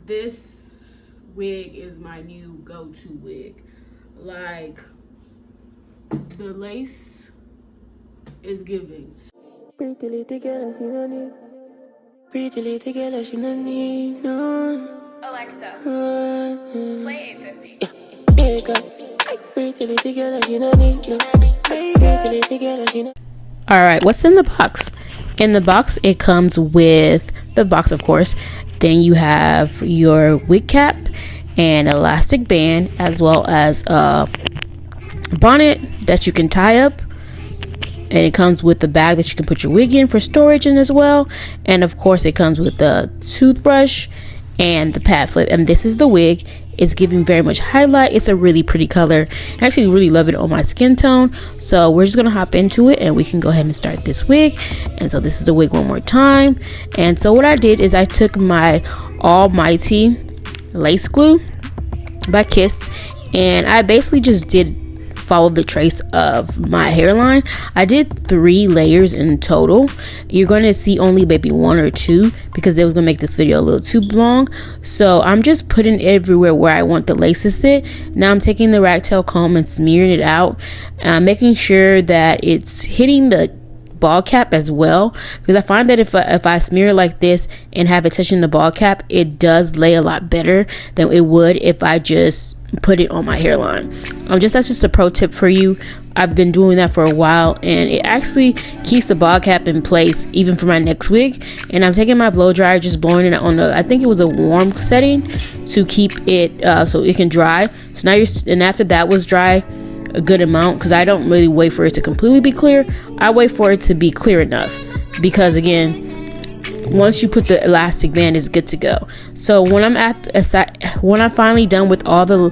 this wig is my new go-to wig. Like, the lace is giving. Pretty little girl, she no need. Pretty little girl, she no need no. Alexa, play 850. Wake up. Pretty little girl, she no need no. Pretty little girl, she no. Alright, what's in the box? In the box, it comes with the box, of course. Then you have your wig cap and elastic band, as well as a bonnet that you can tie up. And it comes with the bag that you can put your wig in for storage in as well. And of course, it comes with the toothbrush and the pad flip. And this is the wig. It's giving very much highlight. It's a really pretty color. I actually really love it on my skin tone. So we're just gonna hop into it and we can go ahead and start this wig. And so this is the wig one more time. And so what I did is I took my almighty lace glue by Kiss, and I basically just did follow the trace of my hairline. I did 3 layers in total. You're going to see only maybe 1 or 2 because they was going to make this video a little too long. So I'm just putting it everywhere where I want the lace to sit. Now I'm taking the ragtail comb and smearing it out, making sure that it's hitting the ball cap as well, because I find that if I smear it like this and have it touching the ball cap, it does lay a lot better than it would if I just put it on my hairline. That's just a pro tip for you. I've been doing that for a while, and it actually keeps the ball cap in place even for my next wig. And I'm taking my blow dryer, just blowing it on I think it was a warm setting to keep it so it can dry. So now and after that was dry a good amount, because I don't really wait for it to completely be clear. I wait for it to be clear enough, because again, once you put the elastic band, it's good to go. So when I'm finally done with all the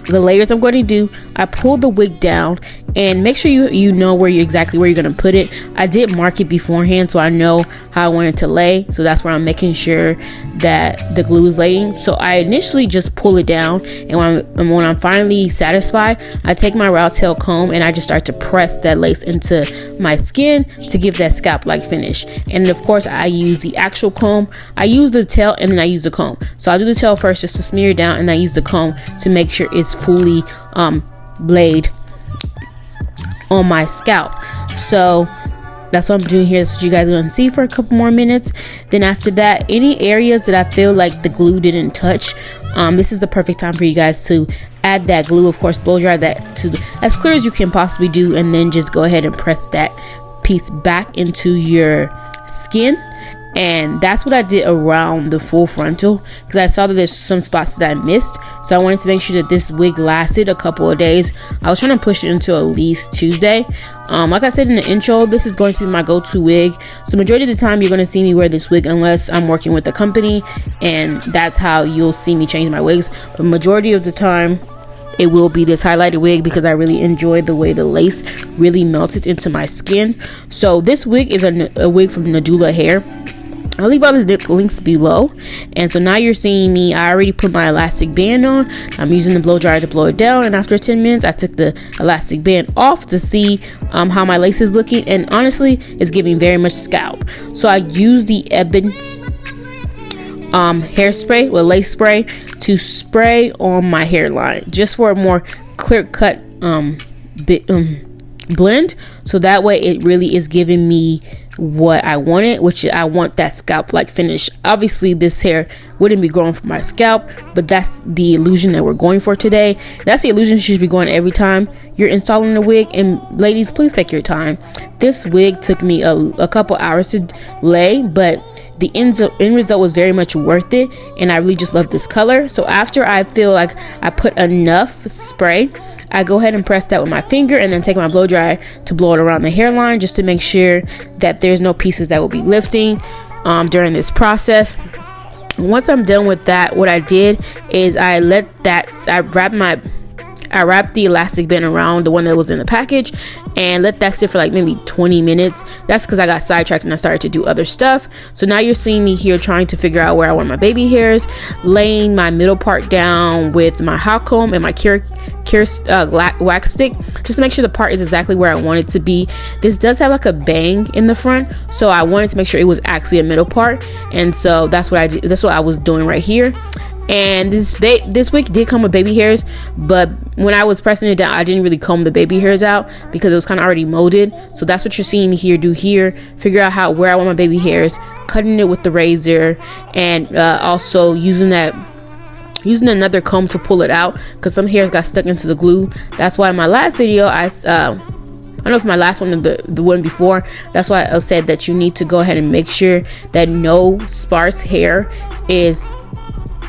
layers I'm going to do, I pull the wig down and make sure you know exactly where you're going to put it. I did mark it beforehand so I know how I want it to lay, so that's where I'm making sure that the glue is laying. So I initially just pull it down, and when I'm finally satisfied, I take my ragtail comb and I just start to press that lace into my skin to give that scalp like finish. And of course, I use the actual comb. I use the tail and then I use the comb. So I'll do the tail first just to smear it down, and I use the comb to make sure it's fully laid on my scalp. So that's what I'm doing here. That's what you guys are going to see for a couple more minutes. Then after that, any areas that I feel like the glue didn't touch, this is the perfect time for you guys to add that glue. Of course, blow dry that to as clear as you can possibly do, and then just go ahead and press that piece back into your skin. And that's what I did around the full frontal, because I saw that there's some spots that I missed. So I wanted to make sure that this wig lasted a couple of days. I was trying to push it until at least Tuesday. Like I said in the intro, this is going to be my go-to wig. So majority of the time, you're going to see me wear this wig unless I'm working with a company, and that's how you'll see me change my wigs. But majority of the time, it will be this highlighted wig, because I really enjoy the way the lace really melted into my skin. So this wig is a wig from Nadula Hair. I'll leave all the links below. And so now you're seeing me. I already put my elastic band on. I'm using the blow dryer to blow it down, and after 10 minutes I took the elastic band off to see how my lace is looking, and honestly it's giving very much scalp. So I use the Ebon hairspray with lace spray to spray on my hairline, just for a more clear cut blend, so that way it really is giving me what I wanted, which I want that scalp like finish. Obviously this hair wouldn't be growing from my scalp, but that's the illusion that we're going for today. That's the illusion you should be going every time you're installing the wig. And ladies, please take your time. This wig took me a couple hours to lay, but the end result was very much worth it, and I really just love this color. So after I feel like I put enough spray, I go ahead and press that with my finger, and then take my blow dryer to blow it around the hairline, just to make sure that there's no pieces that will be lifting during this process. Once I'm done with that, what I did is I wrapped the elastic band around the one that was in the package and let that sit for like maybe 20 minutes. That's because I got sidetracked and I started to do other stuff. So now you're seeing me here trying to figure out where I want my baby hairs, laying my middle part down with my hot comb and my care wax stick just to make sure the part is exactly where I want it to be. This does have like a bang in the front, so I wanted to make sure it was actually a middle part, and so that's what I did. That's what I was doing right here. And this wig did come with baby hairs, but when I was pressing it down, I didn't really comb the baby hairs out because it was kind of already molded. So that's what you're seeing me here do here. Figure out where I want my baby hairs, cutting it with the razor, and also using another comb to pull it out because some hairs got stuck into the glue. That's why in my last video, I don't know if my last one or the one before, that's why I said that you need to go ahead and make sure that no sparse hair is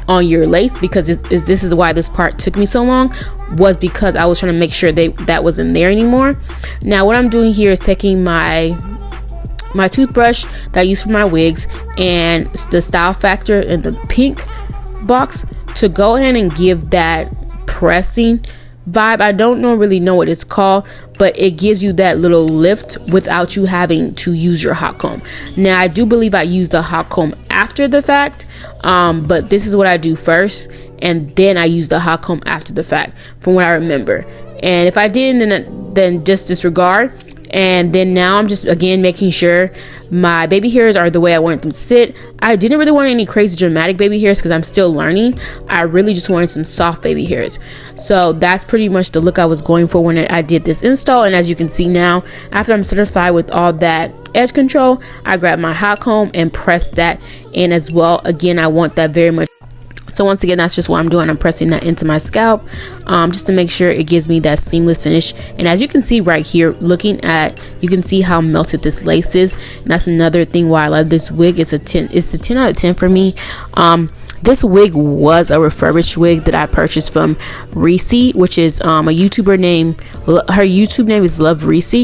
on your lace, because this is why this part took me so long, was because I was trying to make sure that wasn't there anymore. Now what I'm doing here is taking my toothbrush that I use for my wigs and the Style Factor in the pink box to go ahead and give that pressing vibe. I don't really know what it's called, but it gives you that little lift without you having to use your hot comb. Now I do believe I used the hot comb after the fact, but this is what I do first, and then I use the hot comb after the fact from what I remember. And if I didn't, then just disregard. And then now I'm just again making sure my baby hairs are the way I want them to sit. I didn't really want any crazy dramatic baby hairs because I'm still learning. I really just wanted some soft baby hairs. So that's pretty much the look I was going for when I did this install. And as you can see now, after I'm certified with all that edge control, I grabbed my hot comb and pressed that in as well. Again, I want that very much. So once again, that's just what I'm doing. I'm pressing that into my scalp just to make sure it gives me that seamless finish. And as you can see right here, you can see how melted this lace is. And that's another thing why I love this wig. It's a 10 out of 10 for me. This wig was a refurbished wig that I purchased from Reese, which is a YouTuber name. Her YouTube name is Love Reese,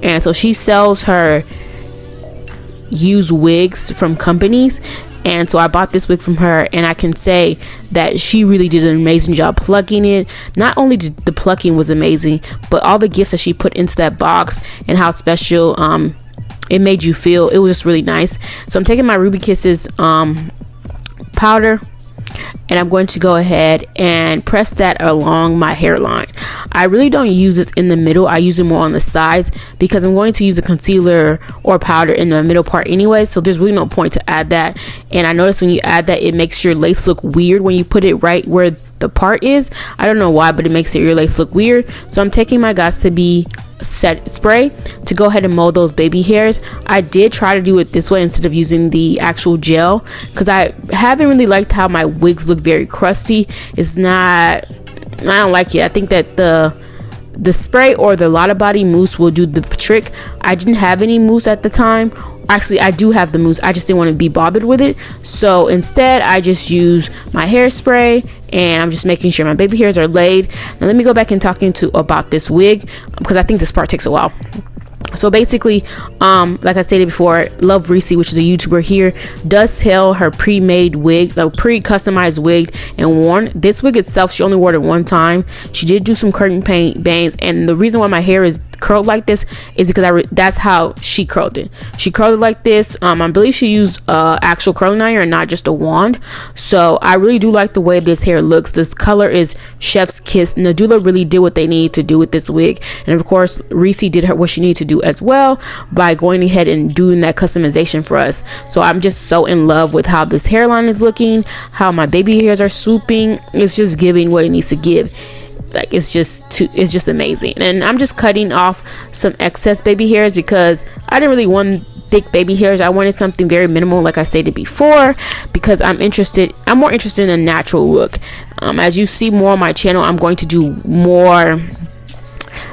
and so she sells her used wigs from companies. And so I bought this wig from her, and I can say that she really did an amazing job plucking it. Not only did the plucking was amazing, but all the gifts that she put into that box and how special it made you feel. It was just really nice. So I'm taking my Ruby Kisses powder, and I'm going to go ahead and press that along my hairline. I really don't use this in the middle. I use it more on the sides because I'm going to use a concealer or powder in the middle part anyway, so there's really no point to add that. And I noticed when you add that, it makes your lace look weird when you put it right where the part is. I don't know why, but it makes your lace look weird. So I'm taking my Gots to Be set spray to go ahead and mold those baby hairs. I did try to do it this way instead of using the actual gel because I haven't really liked how my wigs look very crusty. I don't like it. I think that the spray or the Lotta Body mousse will do the trick. I didn't have any mousse at the time. Actually, I do have the mousse. I just didn't want to be bothered with it. So instead, I just use my hairspray, and I'm just making sure my baby hairs are laid. Now let me go back and talking about this wig because I think this part takes a while. So basically, like I stated before, Love Reese, which is a YouTuber here, does sell her pre-made wig, a pre-customized wig and worn. This wig itself, she only wore it one time. She did do some curtain paint bangs, and the reason why my hair is curled like this is because that's how she curled it. She curled it like this. I believe she used actual curling iron and not just a wand. So I really do like the way this hair looks. This color is Chef's Kiss. Nadula really did what they needed to do with this wig, and of course Reese did what she needed to do as well by going ahead and doing that customization for us. So I'm just so in love with how this hairline is looking, how my baby hairs are swooping. It's just giving what it needs to give. Like it's just amazing. And I'm just cutting off some excess baby hairs because I didn't really want thick baby hairs. I wanted something very minimal, like I stated before, because I'm more interested in a natural look. As you see more on my channel, I'm going to do more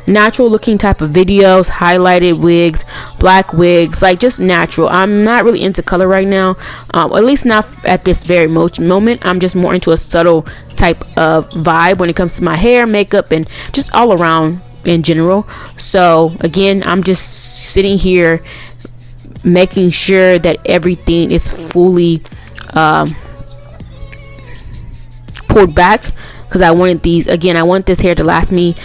natural looking type of videos, highlighted wigs, black wigs, like just natural. I'm not really into color right now, at least not at this very moment. I'm just more into a subtle type of vibe when it comes to my hair, makeup, and just all around in general. So again, I'm just sitting here making sure that everything is fully pulled back because I want this hair to last me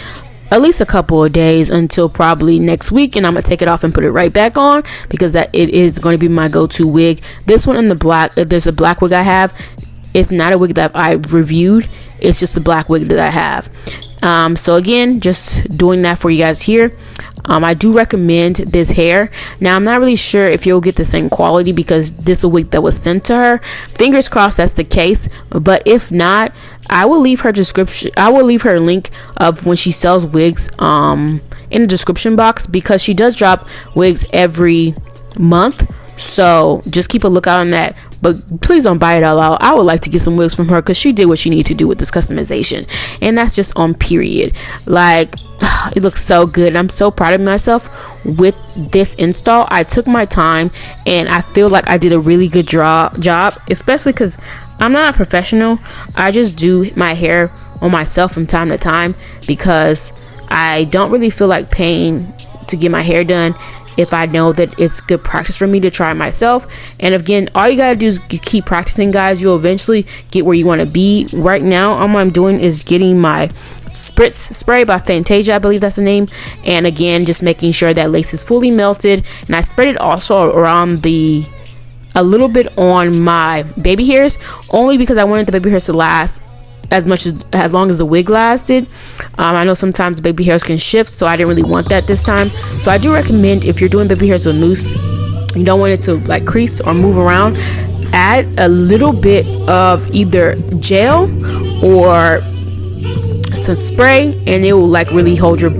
at least a couple of days until probably next week, and I'm gonna take it off and put it right back on because it is going to be my go-to wig. This one in the black, there's a black wig I have. It's not a wig that I've reviewed, it's just a black wig that I have. So again, just doing that for you guys here. I do recommend this hair. Now I'm not really sure if you'll get the same quality because this is a wig that was sent to her. Fingers crossed that's the case, but if not, I will leave her description. I will leave her link of when she sells wigs in the description box, because she does drop wigs every month. So just keep a lookout on that. But please don't buy it all out. I would like to get some wigs from her because she did what she needed to do with this customization, and that's just on period. Like, it looks so good. I'm so proud of myself with this install. I took my time and I feel like I did a really good job, especially because I'm not a professional. I just do my hair on myself from time to time because I don't really feel like paying to get my hair done if I know that it's good practice for me to try myself. And again, all you gotta do is keep practicing, guys. You'll eventually get where you want to be. Right now, all I'm doing is getting my spritz spray by Fantasia, I believe that's the name, and again, just making sure that lace is fully melted. And I spread it also around a little bit on my baby hairs, only because I wanted the baby hairs to last as long as the wig lasted. I know sometimes baby hairs can shift, so I didn't really want that this time. So I do recommend, if you're doing baby hairs with mousse, you don't want it to like crease or move around, add a little bit of either gel or some spray, and it will like really hold your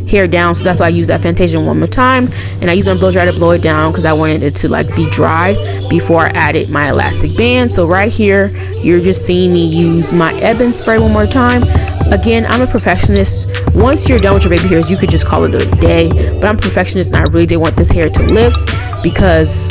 hair down. So that's why I use that Fantasia one more time, and I use my blow dryer to blow it down because I wanted it to like be dry before I added my elastic band. So right here you're just seeing me use my Ebin spray one more time. Again, I'm a perfectionist. Once you're done with your baby hairs, you could just call it a day, but I'm a perfectionist and I really did want this hair to lift because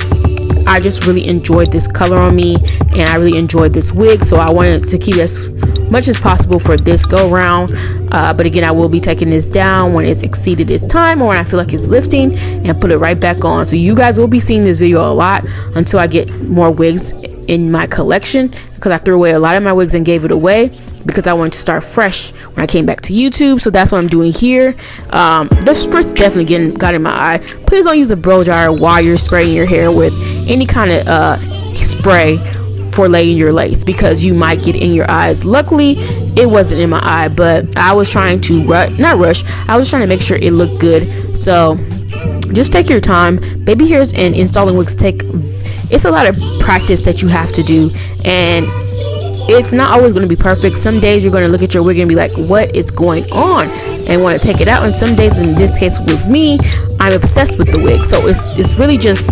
I just really enjoyed this color on me and I really enjoyed this wig, so I wanted to keep as much as possible for this go round. But again, I will be taking this down when it's exceeded its time or when I feel like it's lifting, and put it right back on. So you guys will be seeing this video a lot until I get more wigs in my collection, because I threw away a lot of my wigs and gave it away because I wanted to start fresh when I came back to YouTube. So that's what I'm doing here. The spritz definitely got in my eye. Please don't use a blow dryer while you're spraying your hair with any kind of spray for laying your lace, because you might get in your eyes. Luckily it wasn't in my eye, but I was trying to not rush. I was trying to make sure it looked good. So just take your time. Baby hairs and installing wigs it's a lot of practice that you have to do, and it's not always going to be perfect. Some days you're going to look at your wig and be like, what is going on, and want to take it out. And some days, in this case with me, I'm obsessed with the wig. So it's really just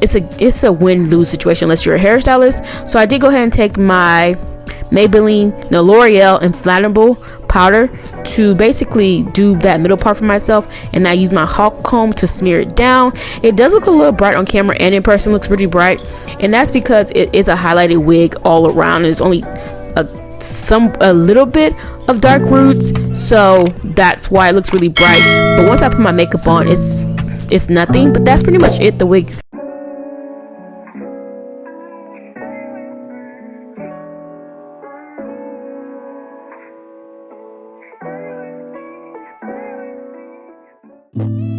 it's a win-lose situation unless you're a hairstylist. So I did go ahead and take my Maybelline L'Oreal Inflatable powder to basically do that middle part for myself, and I use my hawk comb to smear it down. It does look a little bright on camera, and in person looks pretty bright, and that's because it is a highlighted wig all around. There's only a little bit of dark roots, so that's why it looks really bright. But once I put my makeup on, it's nothing. But that's pretty much it. The wig. Mm-hmm.